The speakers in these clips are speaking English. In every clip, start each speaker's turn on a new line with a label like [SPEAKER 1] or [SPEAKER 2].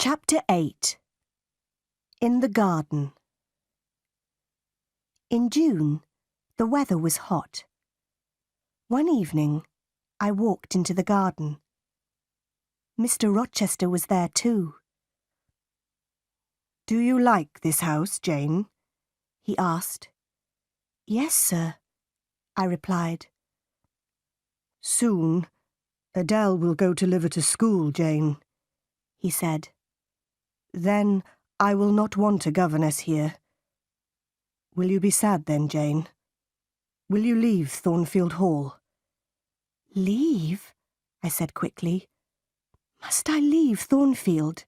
[SPEAKER 1] Chapter 8. In the Garden. In June, the weather was hot. One evening, I walked into the garden. Mr. Rochester was there too. "Do you like this house, Jane?" he asked. "Yes, sir," I replied. "Soon, Adele will go to live at a school, Jane," he said. "Then I will not want a governess here. Will you be sad then, Jane? Will you leave Thornfield Hall?" "Leave?" I said quickly. "Must I leave Thornfield?"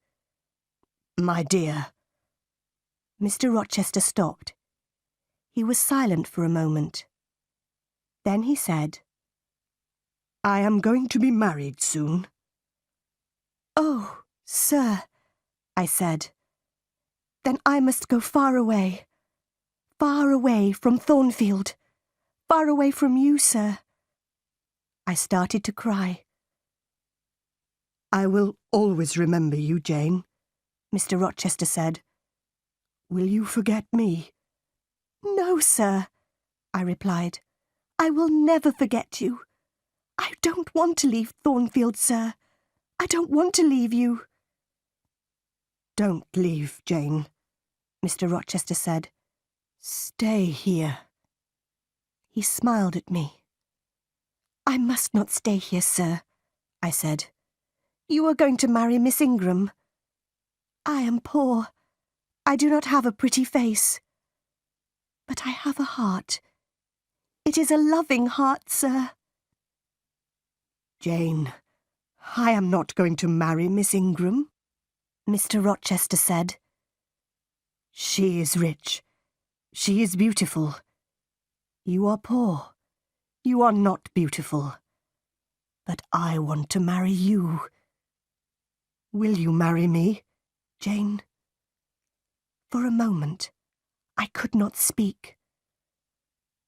[SPEAKER 1] "My dear." Mr. Rochester stopped. He was silent for a moment. Then he said, "I am going to be married soon." "Oh, sir," I said, "then I must go far away from Thornfield, far away from you, sir." I started to cry. "I will always remember you, Jane," Mr. Rochester said. "Will you forget me?" "No, sir," I replied. "I will never forget you. I don't want to leave Thornfield, sir. I don't want to leave you." "Don't leave, Jane," Mr. Rochester said. "Stay here." He smiled at me. "I must not stay here, sir," I said. "You are going to marry Miss Ingram. I am poor. I do not have a pretty face. But I have a heart. It is a loving heart, sir." "Jane, I am not going to marry Miss Ingram," Mr. Rochester said. "She is rich. She is beautiful. You are poor. You are not beautiful. But I want to marry you. Will you marry me, Jane?" For a moment, I could not speak.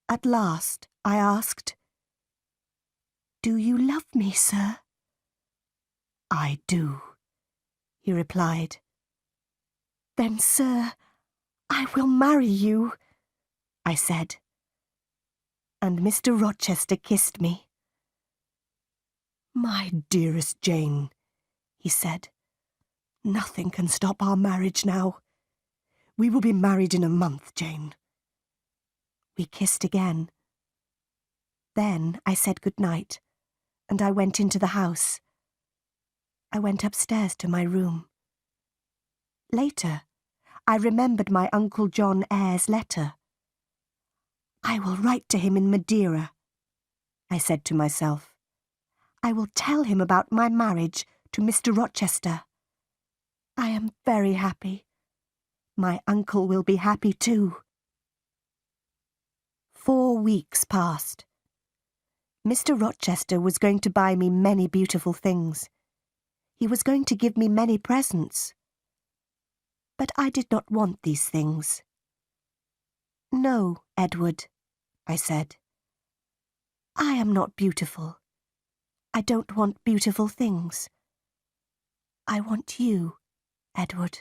[SPEAKER 1] At last, I asked, "Do you love me, sir?" "I do," he replied. "Then, sir, I will marry you," I said. And Mr. Rochester kissed me. "My dearest Jane," he said, "nothing can stop our marriage now. We will be married in a month, Jane." We kissed again. Then I said good night, and I went into the house. I went upstairs to my room. Later, I remembered my Uncle John Eyre's letter. "I will write to him in Madeira," I said to myself. "I will tell him about my marriage to Mr. Rochester. I am very happy. My uncle will be happy too." 4 weeks passed. Mr. Rochester was going to buy me many beautiful things. He was going to give me many presents. But I did not want these things. "No, Edward," I said. "I am not beautiful. I don't want beautiful things. I want you, Edward."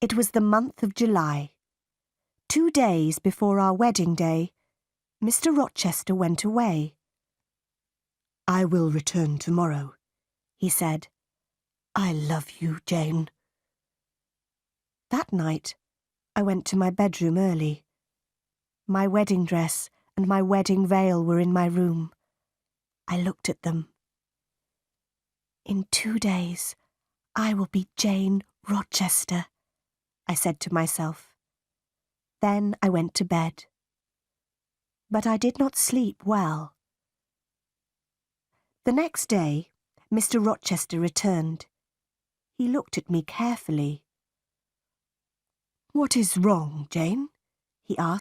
[SPEAKER 1] It was the month of July. 2 days before our wedding day, Mr. Rochester went away. "I will return tomorrow," he said. "I love you, Jane." That night, I went to my bedroom early. My wedding dress and my wedding veil were in my room. I looked at them. "In 2 days, I will be Jane Rochester," I said to myself. Then I went to bed. But I did not sleep well. The next day, Mr. Rochester returned. He looked at me carefully. "What is wrong, Jane?" he asked.